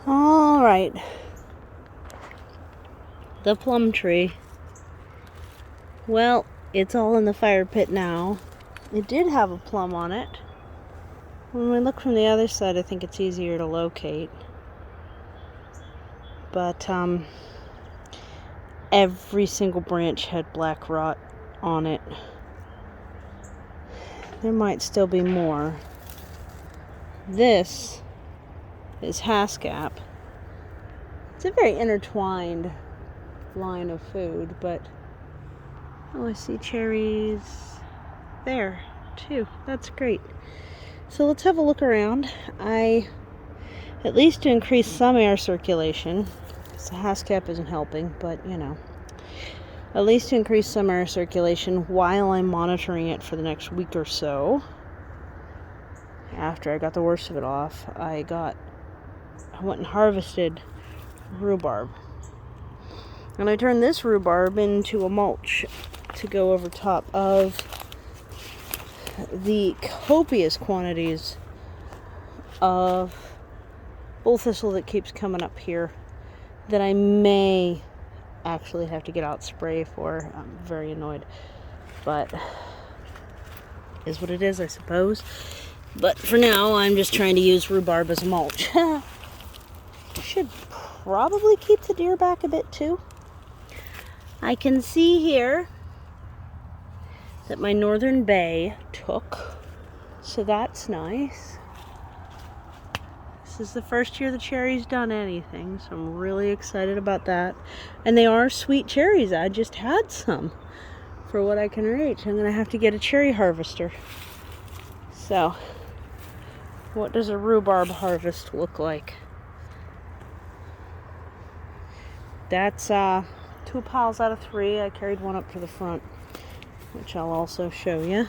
All right. The plum tree. Well, it's all in the fire pit now. It did have a plum on it. When we look from the other side, I think it's easier to locate. But every single branch had black rot on it. There might still be more. This is haskap. It's a very intertwined line of food, but oh, I see cherries there too. That's great. So let's have a look around. At least to increase some air circulation, because the haskap isn't helping, but you know, at least to increase some air circulation while I'm monitoring it for the next week or so. After I got the worst of it off, I went and harvested rhubarb. And I turned this rhubarb into a mulch to go over top of the copious quantities of bull thistle that keeps coming up here that I may actually have to get out spray for. I'm very annoyed, but is what it is, I suppose. But for now, I'm just trying to use rhubarb as a mulch. Should probably keep the deer back a bit too. I can see here that my northern bay took, so that's nice. This is the first year the cherry's done anything, so I'm really excited about that. And they are sweet cherries. I just had some for what I can reach. I'm gonna have to get a cherry harvester. So, what does a rhubarb harvest look like? That's 2 piles out of 3. I carried one up to the front, which I'll also show you.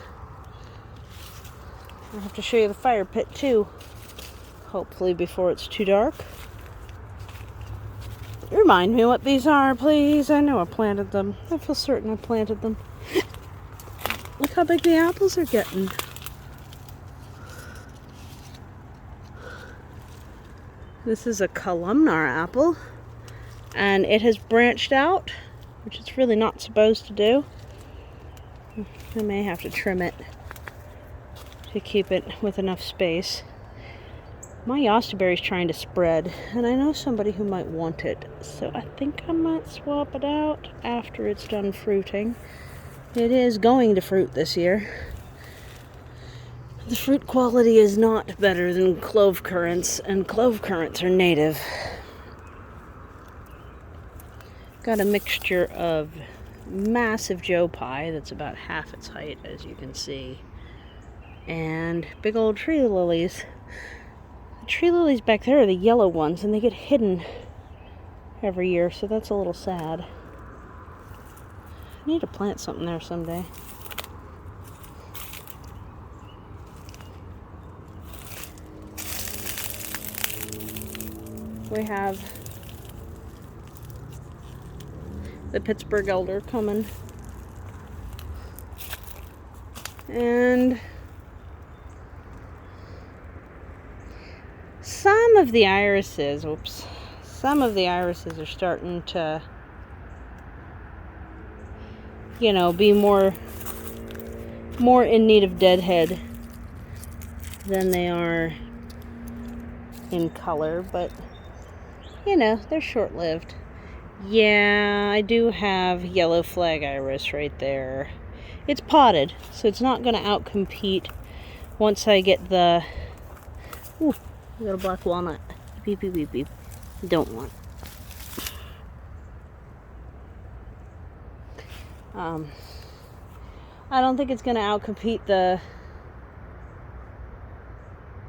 I'll have to show you the fire pit too, hopefully before it's too dark. Remind me what these are, please. I know I planted them. I feel certain I planted them. Look how big the apples are getting. This is a columnar apple, and it has branched out, which it's really not supposed to do. I may have to trim it to keep it with enough space. My yostaberry's trying to spread, and I know somebody who might want it, so I think I might swap it out after it's done fruiting. It is going to fruit this year. The fruit quality is not better than clove currants, and clove currants are native. Got a mixture of massive Joe pie that's about half its height, as you can see, and big old tree lilies. The tree lilies back there are the yellow ones, and they get hidden every year, so that's a little sad. I need to plant something there someday. We have the Pittsburgh elder coming, and some of the irises are starting to, you know, be more in need of deadhead than they are in color, but you know, they're short-lived. Yeah, I do have yellow flag iris right there. It's potted, so it's not going to outcompete once I get the... Ooh, I got a black walnut. Beep, beep, beep, beep. Don't want. I don't think it's going to outcompete the...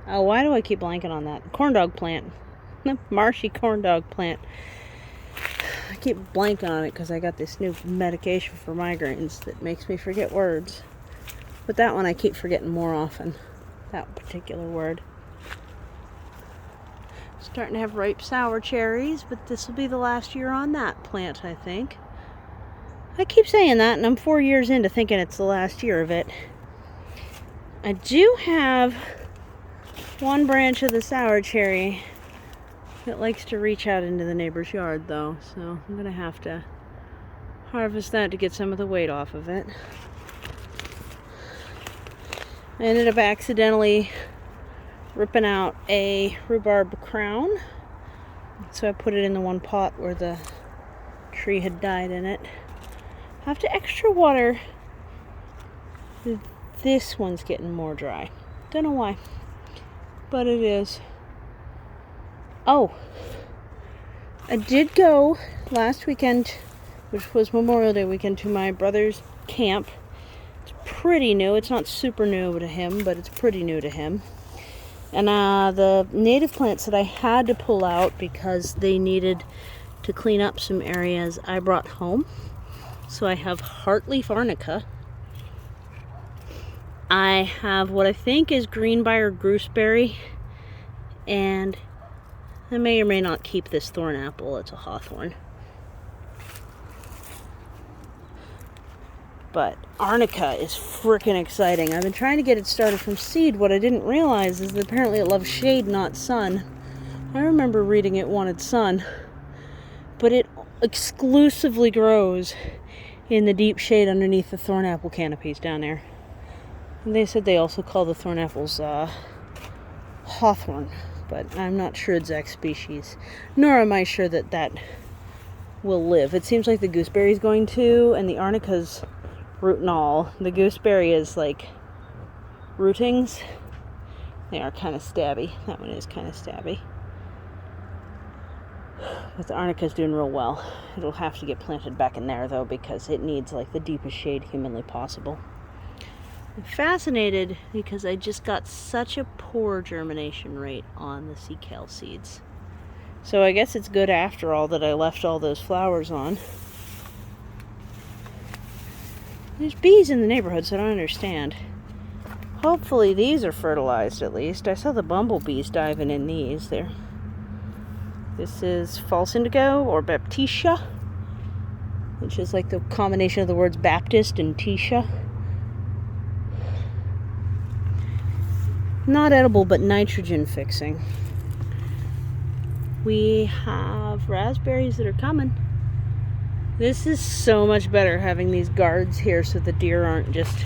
Oh, why do I keep blanking on that? Corn dog plant. The marshy corn dog plant. I keep blanking on it because I got this new medication for migraines that makes me forget words. But that one I keep forgetting more often. That particular word. Starting to have ripe sour cherries, but this will be the last year on that plant, I think. I keep saying that, and I'm 4 years into thinking it's the last year of it. I do have one branch of the sour cherry It likes to reach out into the neighbor's yard though, so I'm gonna have to harvest that to get some of the weight off of it. I ended up accidentally ripping out a rhubarb crown, so I put it in the one pot where the tree had died in it. I have to extra water. This one's getting more dry. Don't know why, but it is. Oh, I did go last weekend, which was Memorial Day weekend, to my brother's camp. It's pretty new. It's not super new to him, but it's pretty new to him. And the native plants that I had to pull out because they needed to clean up some areas, I brought home. So I have heartleaf arnica. I have what I think is greenbrier gooseberry, and I may or may not keep this thorn apple. It's a hawthorn. But arnica is freaking exciting. I've been trying to get it started from seed. What I didn't realize is that apparently it loves shade, not sun. I remember reading it wanted sun, but it exclusively grows in the deep shade underneath the thorn apple canopies down there. And they said they also call the thorn apples hawthorn, but I'm not sure exact species, nor am I sure that that will live. It seems like the gooseberry's going to, and the arnica's rooting all. The gooseberry is like rootings. They are kind of stabby. That one is kind of stabby. But the arnica's doing real well. It'll have to get planted back in there though, because it needs like the deepest shade humanly possible. I'm fascinated because I just got such a poor germination rate on the sea kale seeds. So I guess it's good after all that I left all those flowers on. There's bees in the neighborhood, so I don't understand. Hopefully these are fertilized at least. I saw the bumblebees diving in these there. This is false indigo or baptisia, which is like the combination of the words Baptist and Tisha. Not edible, but nitrogen fixing. We have raspberries that are coming. This is so much better having these guards here so the deer aren't just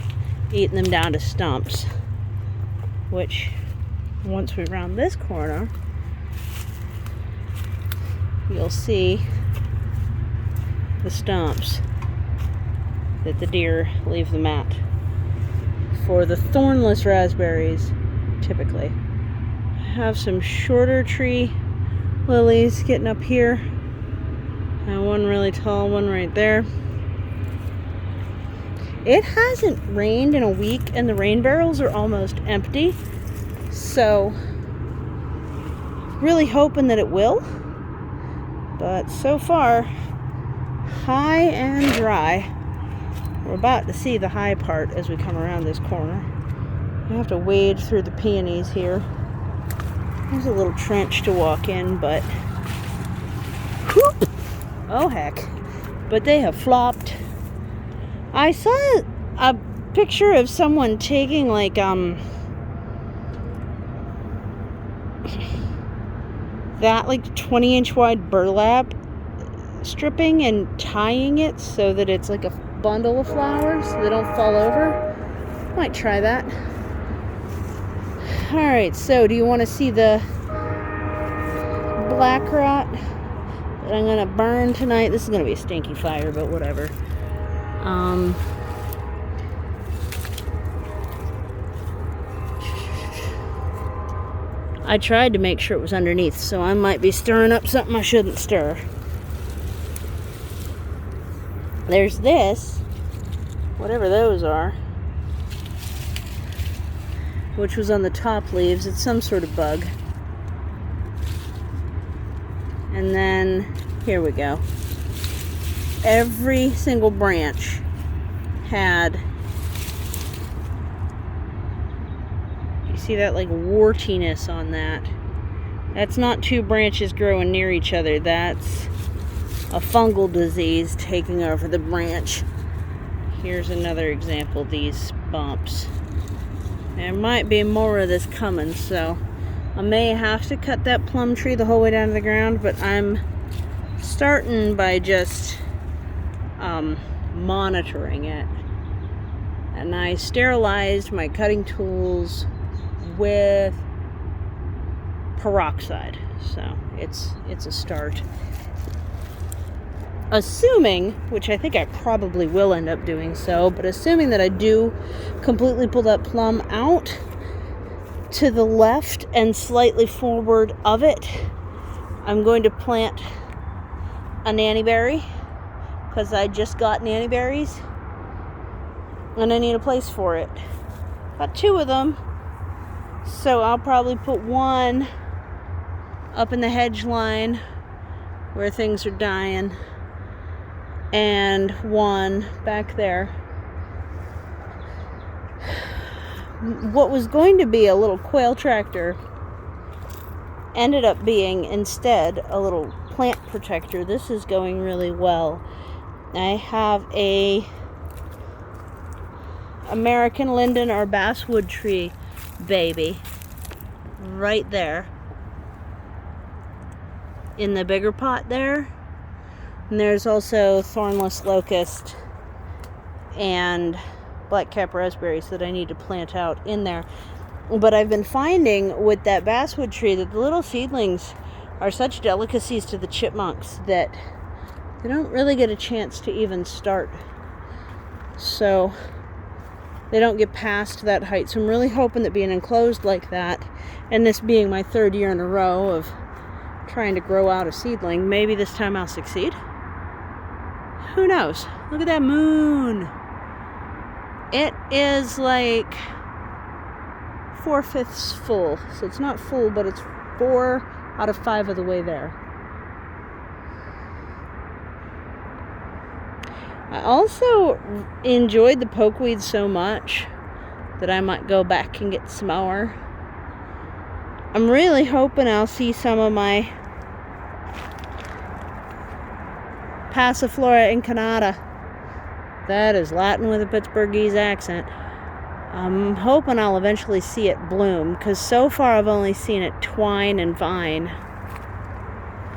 eating them down to stumps. Which, once we round this corner, you'll see the stumps that the deer leave them at. For the thornless raspberries, typically. I have some shorter tree lilies getting up here. And one really tall one right there. It hasn't rained in a week and the rain barrels are almost empty. So, really hoping that it will. But so far, high and dry. We're about to see the high part as we come around this corner. I have to wade through the peonies here. There's a little trench to walk in, but whoop! Oh heck. But they have flopped. I saw a picture of someone taking like that like 20-inch wide burlap stripping and tying it so that it's like a bundle of flowers so they don't fall over. Might try that. Alright, so do you want to see the blackrot that I'm going to burn tonight? This is going to be a stinky fire, but whatever. I tried to make sure it was underneath, so I might be stirring up something I shouldn't stir. There's this, whatever those are, which was on the top leaves. It's some sort of bug. And then, here we go. Every single branch had, you see that like wartiness on that? That's not two branches growing near each other. That's a fungal disease taking over the branch. Here's another example of these bumps. There might be more of this coming, so I may have to cut that plum tree the whole way down to the ground, but I'm starting by just monitoring it. And I sterilized my cutting tools with peroxide, so it's a start. Assuming, which I think I probably will end up doing so, but assuming that I do completely pull that plum out, to the left and slightly forward of it, I'm going to plant a nannyberry, because I just got nannyberries and I need a place for it. Got 2 of them, so I'll probably put one up in the hedge line where things are dying and one back there. What was going to be a little quail tractor ended up being instead a little plant protector. This is going really well. I have a American linden or basswood tree baby right there in the bigger pot there. And there's also thornless locust and blackcap raspberries that I need to plant out in there. But I've been finding with that basswood tree that the little seedlings are such delicacies to the chipmunks that they don't really get a chance to even start. So they don't get past that height. So I'm really hoping that being enclosed like that, and this being my 3rd year in a row of trying to grow out a seedling, maybe this time I'll succeed. Who knows? Look at that moon. It is like 4/5 full. So it's not full, but it's 4 out of 5 of the way there. I also enjoyed the pokeweed so much that I might go back and get some more. I'm really hoping I'll see some of my Passiflora incarnata. That is Latin with a Pittsburghese accent. I'm hoping I'll eventually see it bloom, because so far I've only seen it twine and vine.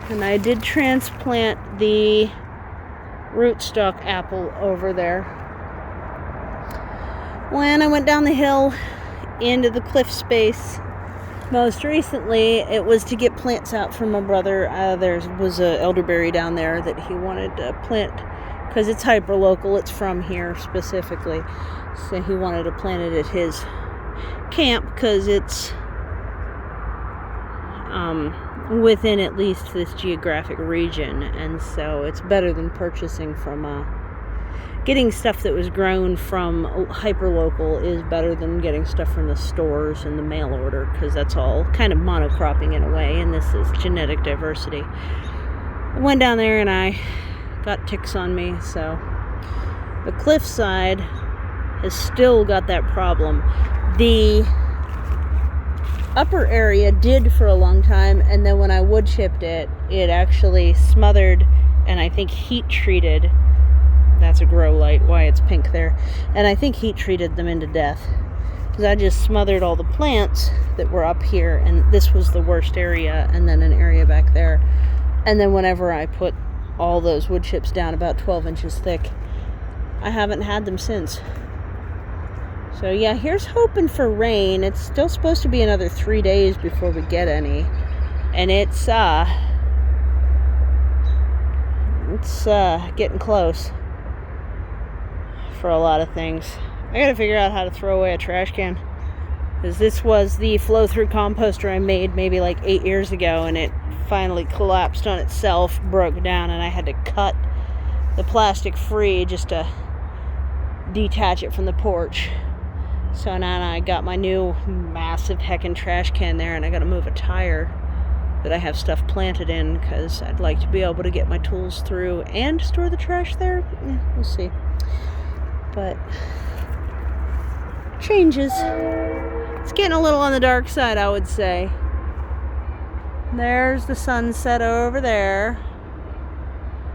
And I did transplant the rootstock apple over there. When I went down the hill into the cliff space, most recently, it was to get plants out from my brother. There was an elderberry down there that he wanted to plant, because it's hyper-local, it's from here specifically. So he wanted to plant it at his camp, because it's within at least this geographic region. And so it's better than purchasing from getting stuff that was grown from hyper-local is better than getting stuff from the stores and the mail order, because that's all kind of monocropping in a way, and this is genetic diversity. I went down there and I got ticks on me, so the cliffside has still got that problem. The upper area did for a long time, and then when I wood chipped it, it actually smothered and I think heat treated. That's a grow light, why it's pink there. And I think heat treated them into death, because I just smothered all the plants that were up here, and this was the worst area, and then an area back there. And then whenever I put all those wood chips down about 12 inches thick, I haven't had them since. So yeah, here's hoping for rain. It's still supposed to be another 3 days before we get any, and it's getting close for a lot of things. I gotta figure out how to throw away a trash can, because this was the flow-through composter I made maybe like 8 years ago, and it finally collapsed on itself, broke down, and I had to cut the plastic free just to detach it from the porch. So now I got my new massive heckin' trash can there, and I gotta move a tire that I have stuff planted in, because I'd like to be able to get my tools through and store the trash there. We'll see. But changes. It's getting a little on the dark side, I would say. There's the sunset over there.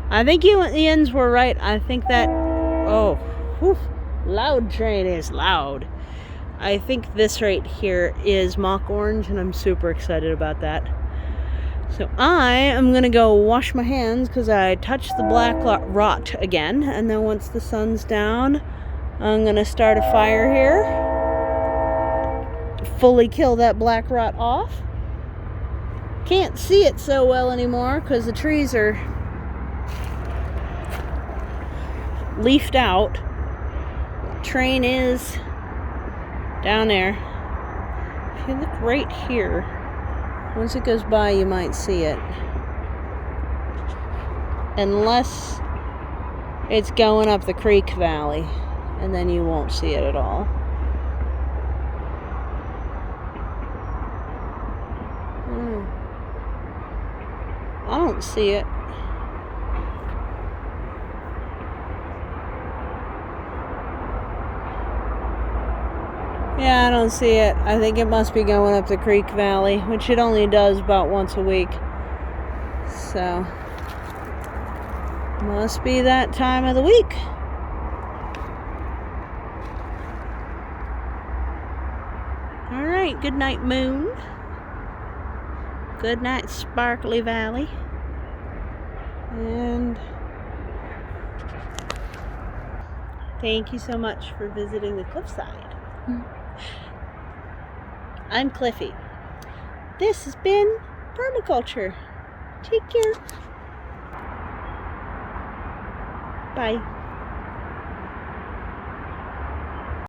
I think you and Ian's were right. I think that, oh, whew, loud train is loud. I think this right here is mock orange, and I'm super excited about that. So I am going to go wash my hands because I touched the Blackrot again. And then once the sun's down, I'm going to start a fire here. Fully kill that Blackrot off. Can't see it so well anymore because the trees are leafed out. Train is down there. If you look right here, once it goes by, you might see it. Unless it's going up the creek valley, and then you won't see it at all. I don't see it. Yeah, I don't see it. I think it must be going up the creek valley, which it only does about once a week. So, must be that time of the week. Alright, good night, moon. Good night, sparkly valley. And thank you so much for visiting the cliffside. I'm Cliffy. This has been permaculture. Take care. Bye.